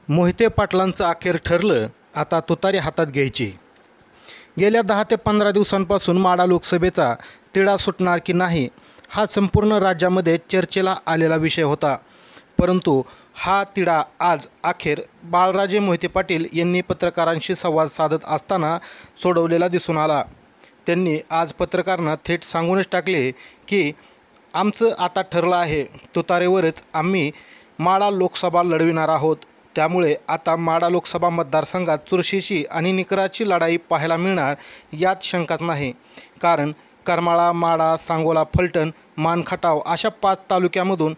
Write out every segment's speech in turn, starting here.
मोहिते पाटलांचं अखेर ठरलं, आता तुतारी हातात घ्यायची। गेल्या 10 ते 15 दिवसांपासून माढा लोकसभेचा तिढा सुटणार की नाही हा संपूर्ण राज्यामध्ये चर्चेला आलेला विषय होता। परंतु हा तिढा आज अखेर बाळराजे मोहिते पाटील यांनी पत्रकारांशी संवाद साधत असताना सोडवलेला दिसून आला। त्यांनी आज पत्रकारांना थेट सांगूनच टाकले की आमचं आता ठरलं आहे, तुतारीवरच आम्ही माढा लोकसभा लढविणार आहोत। त्यामुळे आता माढा लोकसभा मतदारसंघात चुरशीची आणि निकराची लढाई पाहायला मिळणार यात शंकाच नाही। कारण करमाळा, माढा, सांगोला, फलटण, मानखटाव अशा 5 तालुक्यामधून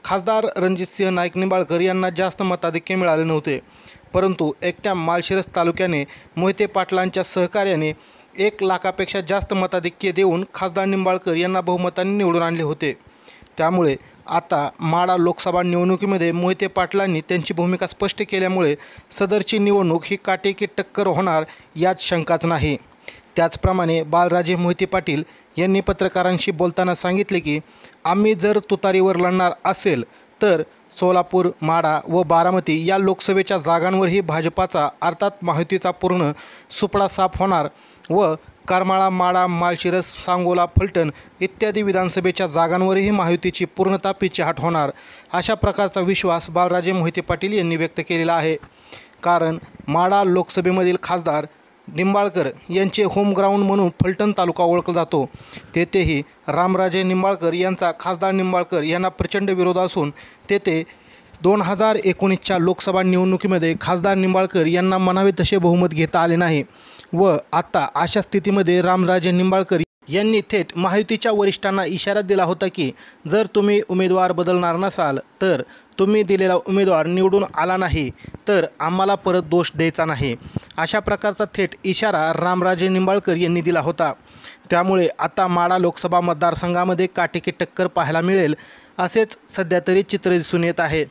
खासदार रणजितसिंह नाईक निंबाळकर यांना जास्त मताधिक्य मिळाले नव्हते। परंतु एकट्या माळशिरस तालुक्याने मोहिते पाटलांच्या सहकार्याने 1 लाखापेक्षा जास्त मताधिक्य देऊन खासदार निंबाळकर यांना बहुमताने निवडून आणले होते। त्यामुळे आता माढा लोकसभा निवडणुकीमध्ये मोहिते पाटलांनी त्यांची भूमिका स्पष्ट केल्यामुळे सदरची निवडणूक ही काटेकी टक्कर होणार यात शंकाच नाही। त्याचप्रमाणे बाळराजे मोहिते पाटील यांनी पत्रकारांशी बोलताना सांगितले की आम्ही जर तुतारीवर लढणार असेल तर सोलापूर, माढा व बारामती या लोकसभेच्या जागांवरही भाजपाचा अर्थात महायुतीचा पूर्ण सुपडा साफ होणार व करमाळा, माढा, माळशिरस, सांगोला, फलटण इत्यादी विधानसभेच्या जागांवरही महायुतीची पूर्णतः पिछेहाट होणार अशा प्रकारचा विश्वास बाळराजे मोहिते पाटील यांनी व्यक्त केलेला आहे। कारण माढा लोकसभेमधील खासदार निंबाळकर यांचे होम ग्राउंड म्हणून फलटण तालुका ओळखला जातो। तेथेही रामराजे निंबाळकर यांचा खासदार निंबाळकर यांना प्रचंड विरोध असून तेथे 2019च्या लोकसभा निवडणुकीमध्ये खासदार निंबाळकर यांना म्हणावे तसे बहुमत घेता आले नाही व आता अशा स्थितीमध्ये रामराजे निंबाळकर यांनी थेट महायुतीच्या वरिष्ठांना इशारा दिला होता की जर तुम्ही उमेदवार बदलणार नसाल तर तुम्ही दिलेला उमेदवार निवडून आला नाही तर आम्हाला परत दोष द्यायचा नाही अशा प्रकारचा थेट इशारा रामराजे निंबाळकर यांनी दिला होता। त्यामुळे आता माढा लोकसभा मतदारसंघामध्ये काटेकी टक्कर पाहायला मिळेल असेच सध्या तरी चित्र दिसून येत आहे।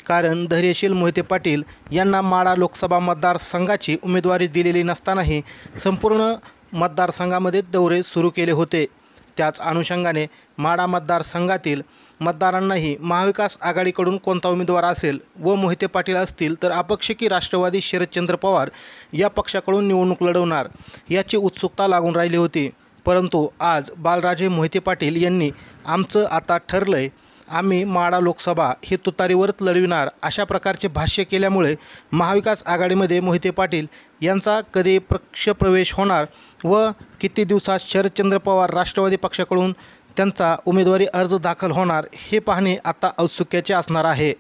कारण धैर्यशील मोहिते पाटील यांना माढा लोकसभा मतदारसंघाची उमेदवारी दिलेली नसतानाही संपूर्ण मतदारसंघामध्ये दौरे सुरू केले होते। त्याच अनुषंगाने माढा मतदारसंघातील मतदारांनाही महाविकास आघाडीकडून कोणता उमेदवार असेल व मोहिते पाटील असतील तर अपक्ष की राष्ट्रवादी शरदचंद्र पवार या पक्षाकडून निवडणूक लढवणार याची उत्सुकता लागून राहिली होती। परंतु आज बाळराजे मोहिते पाटील यांनी आमचं आता ठरलंय, आम्ही माढा लोकसभा ही तुतारीवरच लढविणार अशा प्रकारचे भाष्य केल्यामुळे महाविकास आघाडीमध्ये मोहिते पाटील यांचा कधी पक्षप्रवेश होणार व किती दिवसात शरदचंद्र पवार राष्ट्रवादी पक्षाकडून त्यांचा उमेदवारी अर्ज दाखल होणार हे पाहणे आता औत्सुक्याचे असणार आहे।